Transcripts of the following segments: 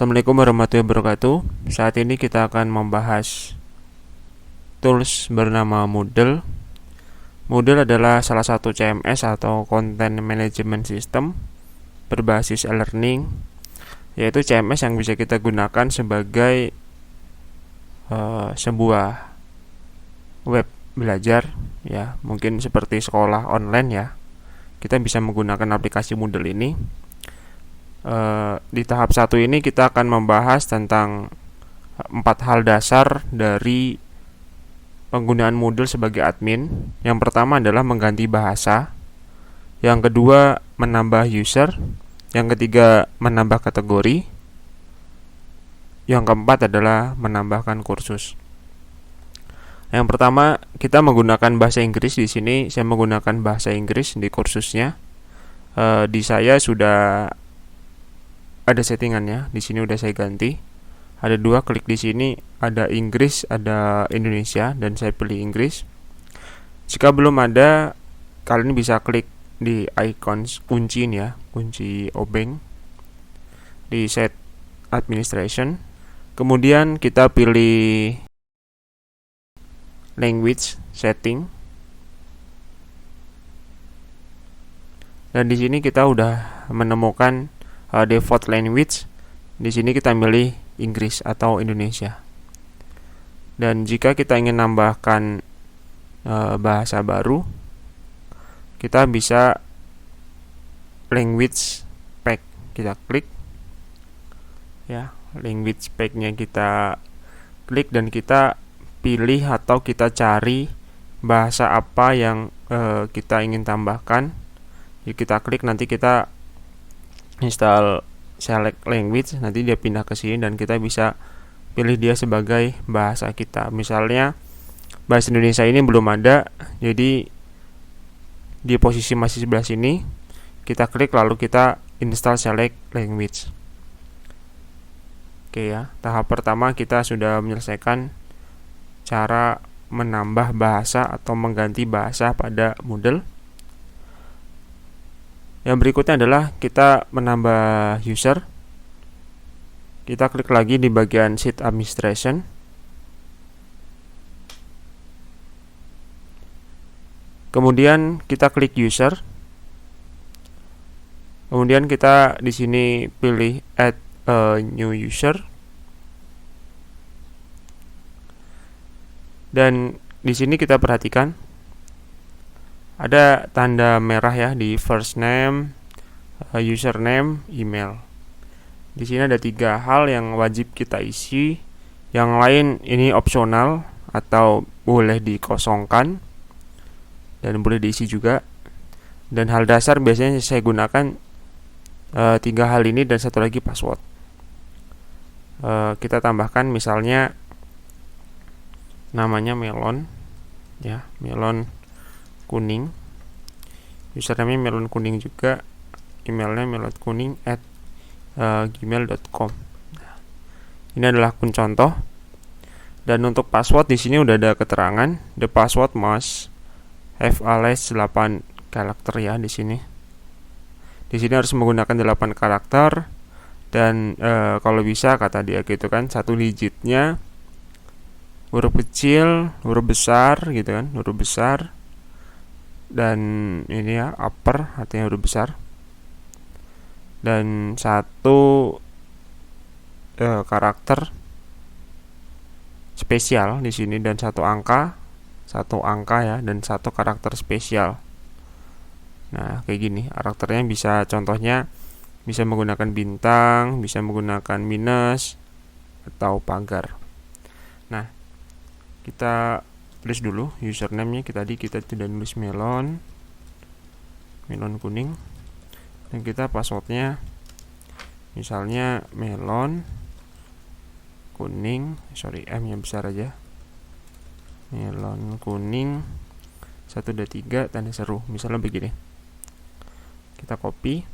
Assalamualaikum warahmatullahi wabarakatuh. Saat ini kita akan membahas tools bernama Moodle. Moodle adalah salah satu CMS atau Content Management System berbasis e-learning, yaitu CMS yang bisa kita gunakan sebagai sebuah web belajar, ya, mungkin seperti sekolah online ya. Kita bisa menggunakan aplikasi Moodle ini. Di tahap 1 ini kita akan membahas tentang 4 hal dasar dari penggunaan Moodle sebagai admin. Yang pertama adalah mengganti bahasa, yang kedua menambah user, yang ketiga menambah kategori, yang keempat adalah menambahkan kursus. Yang pertama, kita menggunakan bahasa Inggris. Di sini saya menggunakan bahasa Inggris di kursusnya. Di saya sudah ada settingannya. Di sini udah saya ganti. Ada 2, klik di sini, ada Inggris, ada Indonesia, dan saya pilih Inggris. Jika belum ada, kalian bisa klik di icon kunci ini ya, kunci obeng di set administration. Kemudian kita pilih language setting. Dan di sini kita udah menemukan default language. Di sini kita pilih Inggris atau Indonesia. Dan jika kita ingin nambahkan bahasa baru, kita bisa language pack, kita klik ya, language pack-nya kita klik dan kita pilih atau kita cari bahasa apa yang kita ingin tambahkan. Jadi kita klik, nanti kita install select language, nanti dia pindah ke sini dan kita bisa pilih dia sebagai bahasa kita. Misalnya bahasa Indonesia ini belum ada, jadi di posisi masih sebelah sini, kita klik lalu kita install select language. Oke ya, tahap pertama kita sudah menyelesaikan cara menambah bahasa atau mengganti bahasa pada Moodle. Yang berikutnya adalah kita menambah user. Kita klik lagi di bagian sheet administration. Kemudian kita klik user. Kemudian kita di sini pilih add a new user. Dan di sini kita perhatikan ada tanda merah ya di first name, username, email. Di sini ada 3 hal yang wajib kita isi. Yang lain ini opsional atau boleh dikosongkan dan boleh diisi juga. Dan hal dasar biasanya saya gunakan 3 hal ini dan satu lagi password. Kita tambahkan misalnya namanya melon ya, melon kuning, username melon kuning juga, emailnya melonkuning@gmail.com. Ini adalah akun contoh. Dan untuk password di sini udah ada keterangan, the password must have at least 8 karakter ya di sini. Di sini harus menggunakan 8 karakter dan kalau bisa kata dia gitu kan, 1 digitnya huruf kecil, huruf besar gitu kan, huruf besar. Dan ini ya, upper artinya huruf besar, dan 1 karakter spesial di sini, dan 1 angka ya, dan 1 karakter spesial. Nah kayak gini karakternya, bisa contohnya bisa menggunakan bintang, bisa menggunakan minus atau pagar. Nah kita tulis dulu username-nya. Kita tidak nulis melon kuning, dan kita passwordnya misalnya melon kuning, M nya besar aja, melon kuning 1 2 3 tanda seru, misalnya begini. Kita copy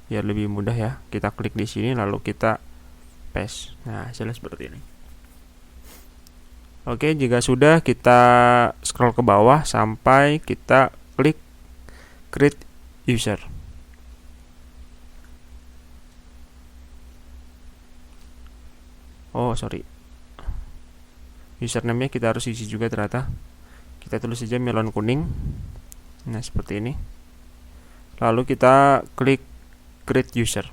biar lebih mudah ya. Kita klik di sini lalu kita paste. Nah, hasilnya seperti ini. Oke, jika sudah, kita scroll ke bawah sampai kita klik create user. Oh sorry, username-nya kita harus isi juga ternyata. Kita tulis saja melon kuning. Nah seperti ini. Lalu kita klik create user.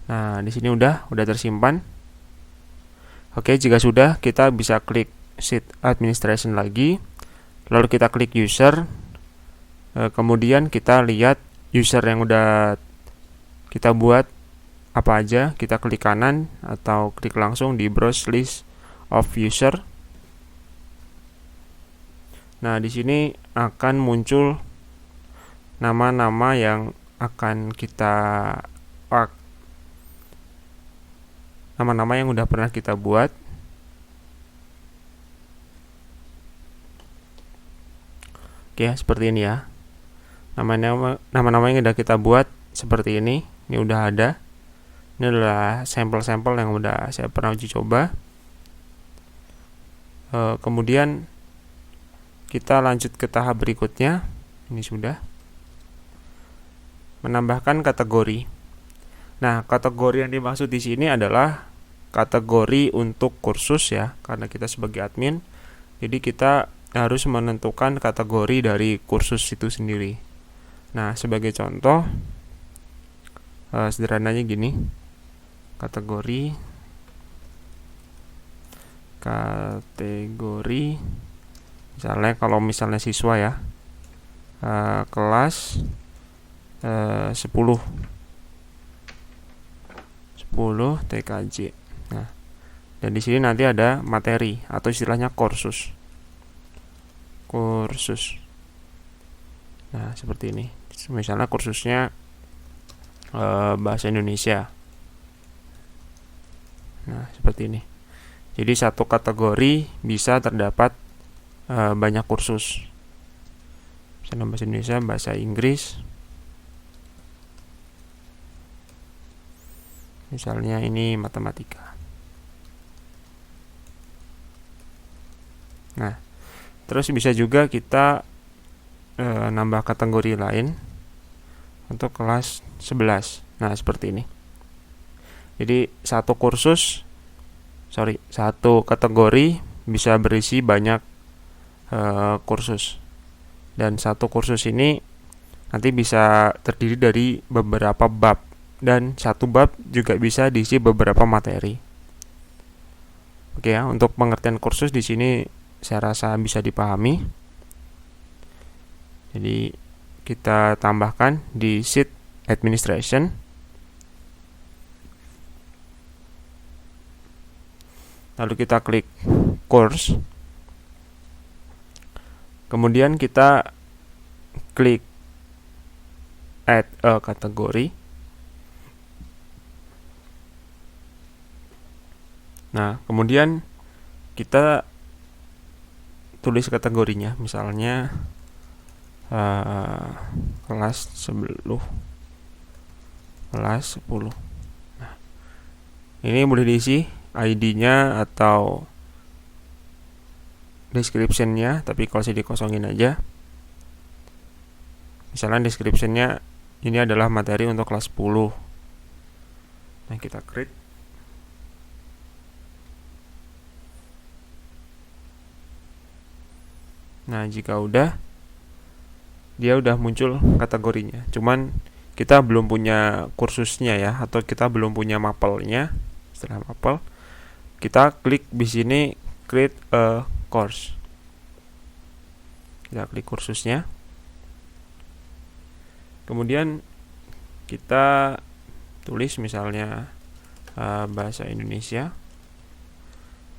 Nah di sini udah tersimpan. Oke, jika sudah, kita bisa klik sheet administration lagi. Lalu kita klik user. Kemudian kita lihat user yang udah kita buat apa aja. Kita klik kanan atau klik langsung di browse list of user. Nah, di sini akan muncul nama-nama yang akan kita nama-nama yang udah pernah kita buat. Oke, seperti ini ya. Nama-nama yang udah kita buat seperti ini. Ini udah ada. Ini adalah sampel-sampel yang udah saya pernah uji coba. Kemudian kita lanjut ke tahap berikutnya. Ini sudah menambahkan kategori. Nah, kategori yang dimaksud di sini adalah kategori untuk kursus ya, karena kita sebagai admin. Jadi kita harus menentukan kategori dari kursus itu sendiri. Nah, sebagai contoh sederhananya gini. Kategori misalnya kalau misalnya siswa ya, kelas 10 TKJ. Nah, dan di sini nanti ada materi atau istilahnya kursus. Nah, seperti ini. Misalnya kursusnya bahasa Indonesia. Nah, seperti ini. Jadi satu kategori bisa terdapat banyak kursus. Misalnya bahasa Indonesia, bahasa Inggris. Misalnya ini matematika. Nah, terus bisa juga kita nambah kategori lain untuk kelas 11. Nah, seperti ini. Jadi satu kategori bisa berisi banyak kursus. Dan satu kursus ini nanti bisa terdiri dari beberapa bab. Dan satu bab juga bisa diisi beberapa materi. Oke ya, untuk pengertian kursus di sini saya rasa bisa dipahami. Jadi kita tambahkan di sheet administration. Lalu kita klik course. Kemudian kita klik add a kategori. Nah, kemudian kita tulis kategorinya, misalnya kelas 10. Nah, ini boleh diisi ID-nya atau description-nya, tapi kalau saya dikosongin aja. Misalnya description-nya ini adalah materi untuk kelas 10. Nah, kita create. Nah, jika udah, dia udah muncul kategorinya. Cuman kita belum punya kursusnya ya, atau kita belum punya mapelnya. Setelah mapel, kita klik di sini create a course. Kita klik kursusnya. Kemudian kita tulis misalnya bahasa Indonesia.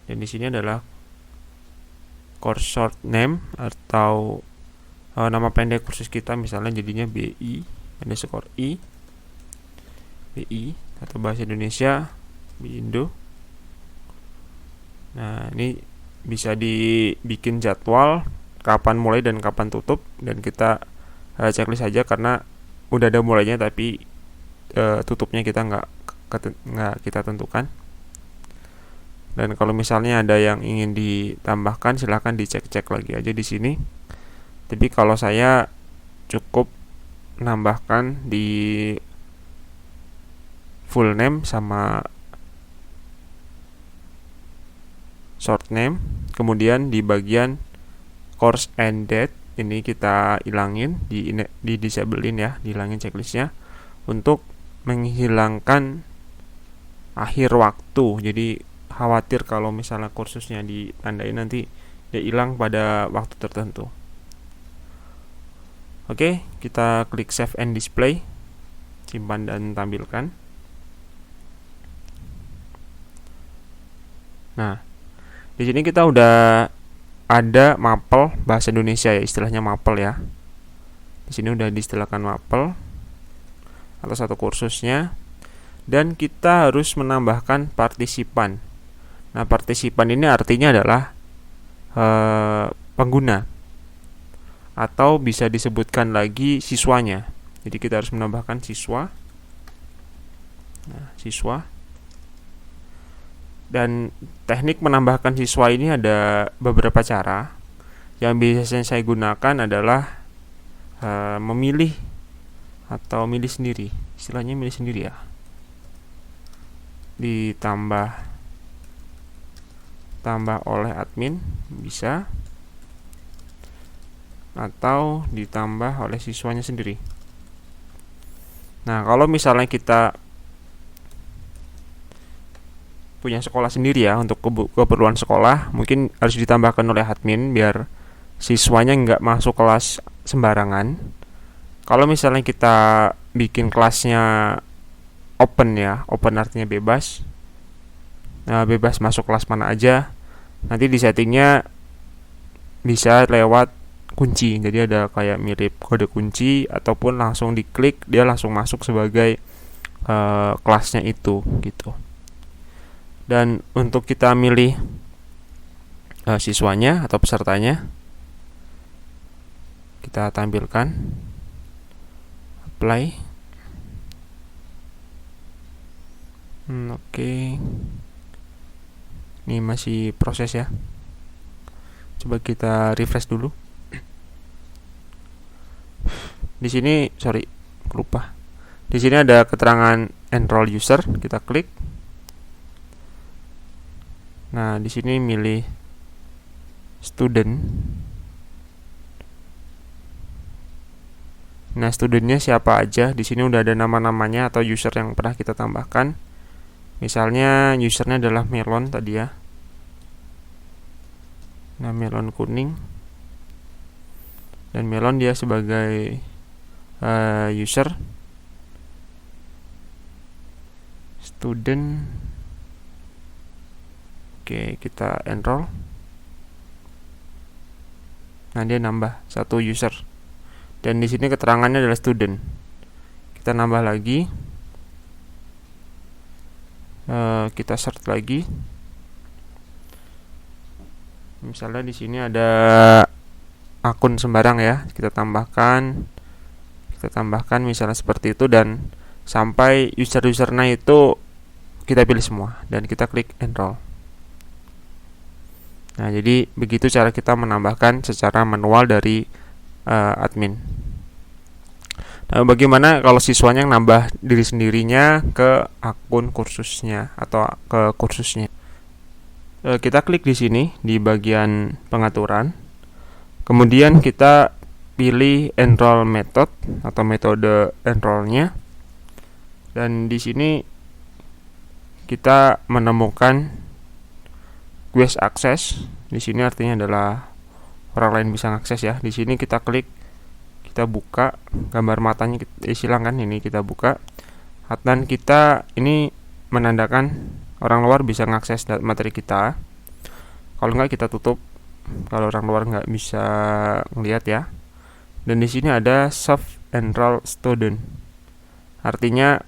Dan di sini adalah course short name atau nama pendek kursus kita, misalnya jadinya BI atau bahasa Indonesia Indo. Nah, ini bisa dibikin jadwal kapan mulai dan kapan tutup, dan kita checklist saja karena udah ada mulainya tapi tutupnya kita nggak kita tentukan. Dan kalau misalnya ada yang ingin ditambahkan, silahkan dicek-cek lagi aja di sini. Tapi kalau saya cukup nambahkan di full name sama short name. Kemudian di bagian course and date ini kita ilangin, di disablein ya, dihilangin checklistnya untuk menghilangkan akhir waktu. Jadi khawatir kalau misalnya kursusnya ditandain nanti dia hilang pada waktu tertentu. Oke, kita klik save and display, simpan dan tampilkan. Nah, di sini kita udah ada mapel bahasa Indonesia ya, istilahnya mapel ya. Di sini udah diistilahkan mapel atau satu kursusnya, dan kita harus menambahkan partisipan. Nah, partisipan ini artinya adalah pengguna, atau bisa disebutkan lagi siswanya. Jadi kita harus menambahkan siswa. Nah, siswa. Dan teknik menambahkan siswa ini ada beberapa cara. Yang biasanya saya gunakan adalah memilih atau milih sendiri. Istilahnya milih sendiri ya. Ditambah oleh admin bisa, atau ditambah oleh siswanya sendiri. Nah, kalau misalnya kita punya sekolah sendiri ya, untuk keperluan sekolah, mungkin harus ditambahkan oleh admin biar siswanya nggak masuk kelas sembarangan. Kalau misalnya kita bikin kelasnya open ya, open artinya bebas, nah bebas masuk kelas mana aja, nanti di settingnya bisa lewat kunci. Jadi ada kayak mirip kode kunci, ataupun langsung diklik dia langsung masuk sebagai kelasnya itu gitu. Dan untuk kita milih siswanya atau pesertanya, kita tampilkan apply. Oke. Ini masih proses ya. Coba kita refresh dulu. Di sini lupa. Di sini ada keterangan enroll user, kita klik. Nah, di sini milih student. Nah, studentnya siapa aja? Di sini udah ada nama-namanya atau user yang pernah kita tambahkan. Misalnya usernya adalah melon tadi ya. Nah, melon kuning. Dan melon dia sebagai user. Student. Oke, kita enroll. Nah, dia nambah satu user. Dan di sini keterangannya adalah student. Kita nambah lagi. Kita search lagi. Misalnya di sini ada akun sembarang ya, kita tambahkan misalnya seperti itu, dan sampai user-usernya itu kita pilih semua dan kita klik enroll. Nah, jadi begitu cara kita menambahkan secara manual dari admin. Nah, bagaimana kalau siswanya yang nambah diri sendirinya ke akun kursusnya atau ke kursusnya? Kita klik di sini di bagian pengaturan. Kemudian kita pilih enroll method atau metode enrollnya. Dan di sini kita menemukan request access. Di sini artinya adalah orang lain bisa mengakses ya. Di sini kita klik, kita buka gambar matanya, silangkan ini kita buka. Dan kita ini menandakan orang luar bisa mengakses materi kita. Kalau enggak kita tutup, kalau orang luar nggak bisa melihat ya. Dan di sini ada self enroll student. Artinya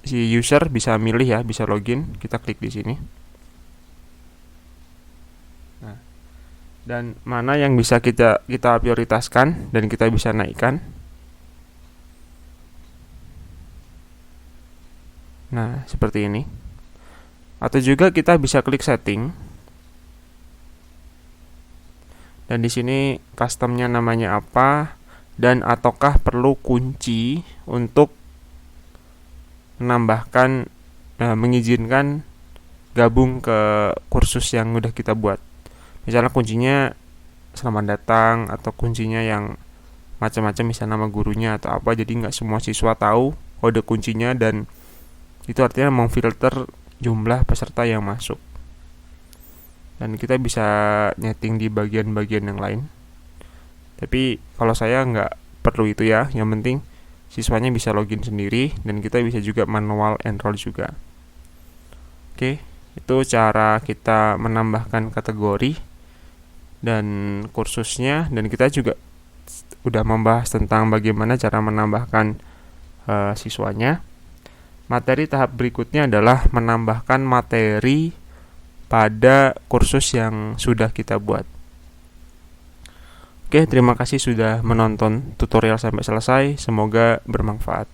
si user bisa milih ya, bisa login. Kita klik di sini. Nah, dan mana yang bisa kita prioritaskan dan kita bisa naikkan. Nah, seperti ini. Atau juga kita bisa klik setting. Dan di sini customnya namanya apa, dan ataukah perlu kunci untuk mengizinkan gabung ke kursus yang udah kita buat. Misalnya kuncinya selamat datang, atau kuncinya yang macam-macam, misalnya nama gurunya atau apa, jadi nggak semua siswa tahu kode kuncinya, dan itu artinya memfilter jumlah peserta yang masuk. Dan kita bisa nyeting di bagian-bagian yang lain. Tapi kalau saya nggak perlu itu ya, yang penting siswanya bisa login sendiri dan kita bisa juga manual enroll juga. Oke, itu cara kita menambahkan kategori dan kursusnya, dan kita juga udah membahas tentang bagaimana cara menambahkan siswanya. Materi tahap berikutnya adalah menambahkan materi pada kursus yang sudah kita buat. Oke, terima kasih sudah menonton tutorial sampai selesai. Semoga bermanfaat.